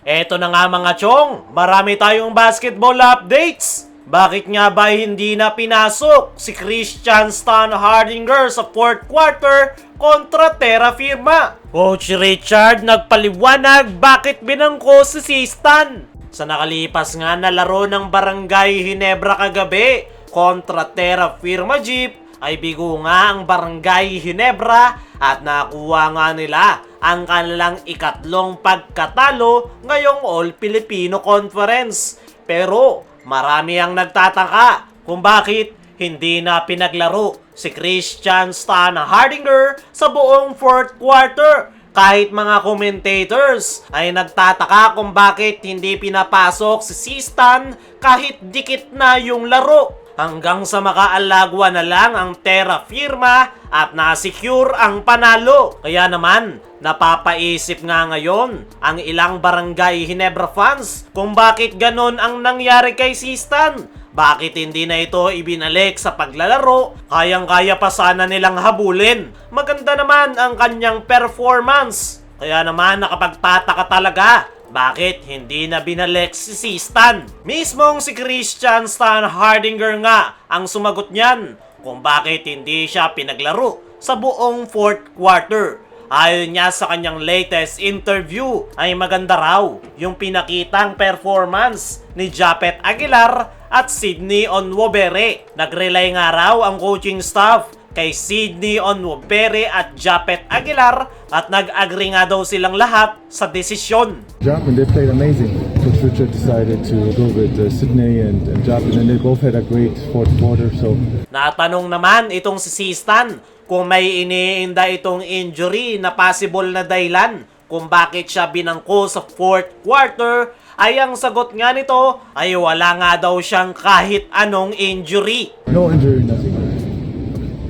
Eto na nga mga chong, marami tayong basketball updates. Bakit nga ba hindi na pinasok si Christian Stan Hardinger sa fourth quarter kontra Terra Firma? Coach Richard nagpaliwanag bakit binangko si Stan sa nakalipas nga na laro ng Barangay Ginebra kagabi kontra Terra Firma Jeep. Ay bigo nga ang Barangay Ginebra at nakuha nga nila ang kanilang ikatlong pagkatalo ngayong All-Filipino Conference. Pero marami ang nagtataka kung bakit hindi na pinaglaro si Christian Stan Hardinger sa buong fourth quarter. Kahit mga commentators ay nagtataka kung bakit hindi pinapasok si Stan kahit dikit na yung laro. Hanggang sa makaalagwa na lang ang Terra Firma at na-secure ang panalo. Kaya naman, napapaisip nga ngayon ang ilang Barangay Ginebra fans kung bakit ganon ang nangyari kay Stan. Bakit hindi na ito ibinalik sa paglalaro? Kayang-kaya pa sana nilang habulin. Maganda naman ang kanyang performance. Kaya naman nakapagtataka talaga. Bakit hindi na binalik si Stan? Mismong si Christian Stan Hardinger nga ang sumagot niyan kung bakit hindi siya pinaglaro sa buong fourth quarter. Ayon niya sa kanyang latest interview ay maganda raw yung pinakitang performance ni Japet Aguilar at Sydney Onwobere. Nag-relay nga raw ang coaching staff kay Sydney Onwobere at Japet Aguilar at nag-agree nga daw silang lahat sa desisyon. Japet, they played amazing. Coach Richard decided to go with Sydney and Japet, and they both had a great fourth quarter. So natanong naman itong si Stan kung may iniinda itong injury na possible na dahilan kung bakit siya binangko sa fourth quarter. Ay ang sagot nga nito ay wala nga daw siyang kahit anong injury. no injury, nothing.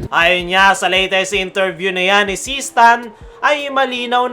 Ayon niya sa latest interview na yan ni Stan ay malinaw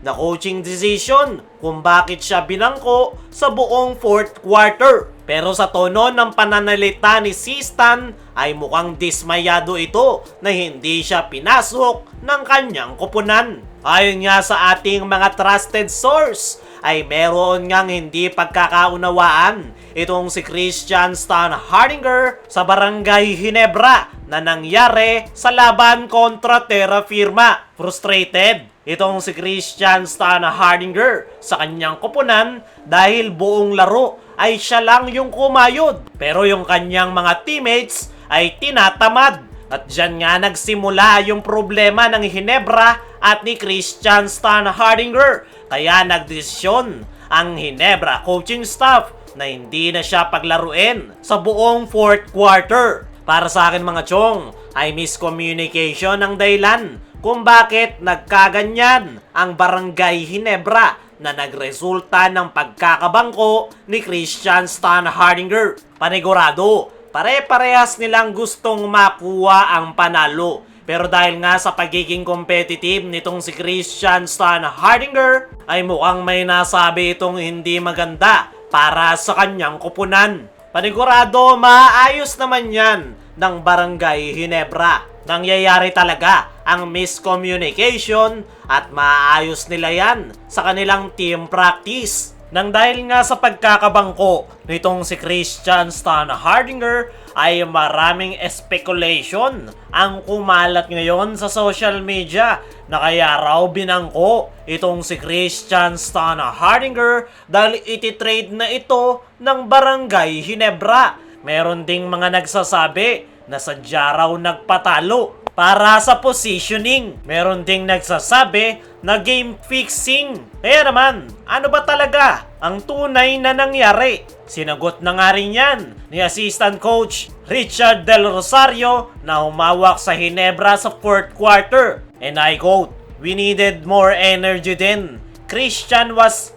na coaching decision kung bakit siya binangko sa buong fourth quarter. Pero sa tono ng pananalita ni Stan ay mukhang dismayado ito na hindi siya pinasok ng kanyang koponan. Ayon nga sa ating mga trusted source ay meron ngang hindi pagkakaunawaan itong si Christian Stan Hardinger sa Barangay Ginebra na nangyari sa laban kontra Terra Firma. Frustrated itong si Christian Stan Hardinger sa kanyang koponan dahil buong laro ay siya lang yung kumayod. Pero yung kanyang mga teammates ay tinatamad. At dyan nga nagsimula yung problema ng Ginebra at ni Christian Stan Hardinger. Kaya nagdesisyon ang Ginebra coaching staff na hindi na siya paglaruin sa buong fourth quarter. Para sa akin mga chong, ay miscommunication ang dahilan kung bakit nagkaganyan ang Barangay Ginebra na nagresulta ng pagkakabangko ni Christian Stan Hardinger. Panigurado, pare-parehas nilang gustong makuha ang panalo. Pero dahil nga sa pagiging competitive nitong si Christian Stan Hardinger, ay mukhang may nasabi itong hindi maganda para sa kanyang koponan. Panigurado, maayos naman yan ng Barangay Ginebra. Nangyayari talaga ang miscommunication at maayos nila yan sa kanilang team practice. Nang dahil nga sa pagkakabangko nitong si Christian Stan Hardinger ay maraming speculation ang kumalat ngayon sa social media na kaya raw binangko itong si Christian Stan Hardinger dahil ititrade na ito ng Barangay Ginebra. Meron ding mga nagsasabi na sadya raw nagpatalo para sa positioning. Meron ding nagsasabi na game fixing. Kaya naman, ano ba talaga ang tunay na nangyari? Sinagot na nga rin yan ni Assistant Coach Richard Del Rosario na humawak sa Ginebra sa fourth quarter. And I quote, "We needed more energy din. Christian was,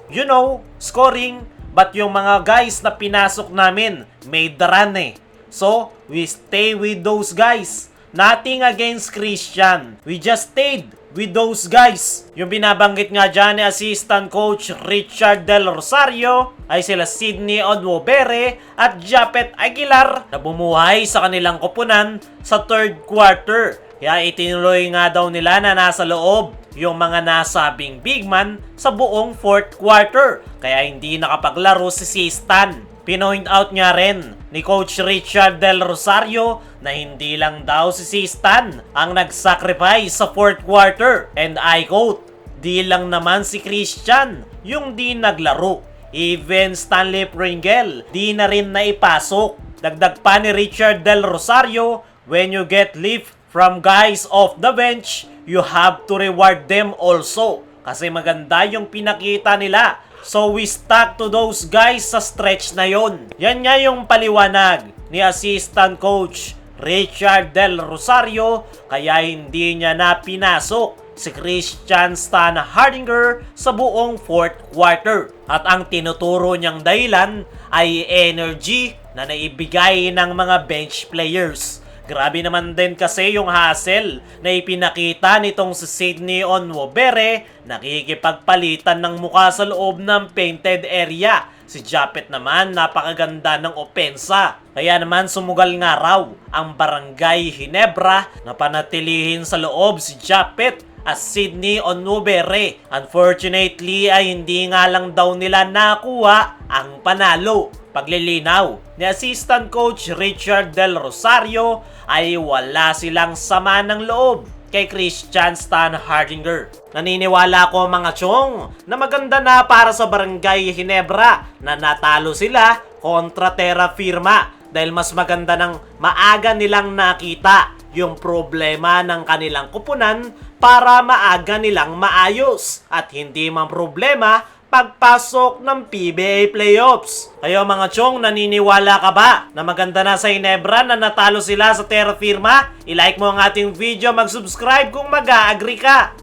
scoring, but yung mga guys na pinasok namin made the run eh. So, we stay with those guys. Nothing against Christian. We just stayed with those guys." Yung binabanggit nga dyan ni Assistant Coach Richard Del Rosario ay sila Sydney Onwobere at Japet Aguilar na bumuhay sa kanilang koponan sa third quarter. Kaya itinuloy nga daw nila na nasa loob yung mga nasabing big man sa buong fourth quarter kaya hindi nakapaglaro si Sistan. Pinoint out niya rin ni Coach Richard Del Rosario na hindi lang daw si Sistan ang nag-sacrifice sa fourth quarter, and I quote, "Di lang naman si Christian yung di naglaro. Even Stanley Pringle di na rin naipasok." Dagdag pa ni Richard Del Rosario, "When you get lift from guys off the bench, you have to reward them also. Kasi maganda yung pinakita nila. So we stuck to those guys sa stretch na yon." Yan nga yung paliwanag ni Assistant Coach Richard Del Rosario kaya hindi niya na pinasok si Christian Stan Hardinger sa buong fourth quarter. At ang tinuturo niyang dahilan ay energy na naibigay ng mga bench players. Grabe naman din kasi yung hassle na ipinakita nitong si Sydney Onwobere, nakikipagpalitan ng muka sa loob ng painted area. Si Japet naman napakaganda ng opensa. Kaya naman sumugal nga raw ang Barangay Ginebra na panatilihin sa loob si Japet at Sydney Onwobere. Unfortunately ay hindi nga lang daw nila nakuha ang panalo. Paglilinaw ni Assistant Coach Richard Del Rosario ay wala silang sama ng loob kay Christian Stan Hardinger. Naniniwala ko mga chong na maganda na para sa Barangay Ginebra na natalo sila kontra Terra Firma dahil mas maganda ng maaga nilang nakita yung problema ng kanilang kupunan para maaga nilang maayos at hindi man problema pagpasok ng PBA playoffs. Kayo mga chong, naniniwala ka ba na maganda na sa Ginebra na natalo sila sa Terra Firma? I-like mo ang ating video, mag-subscribe kung mag-a-agree ka.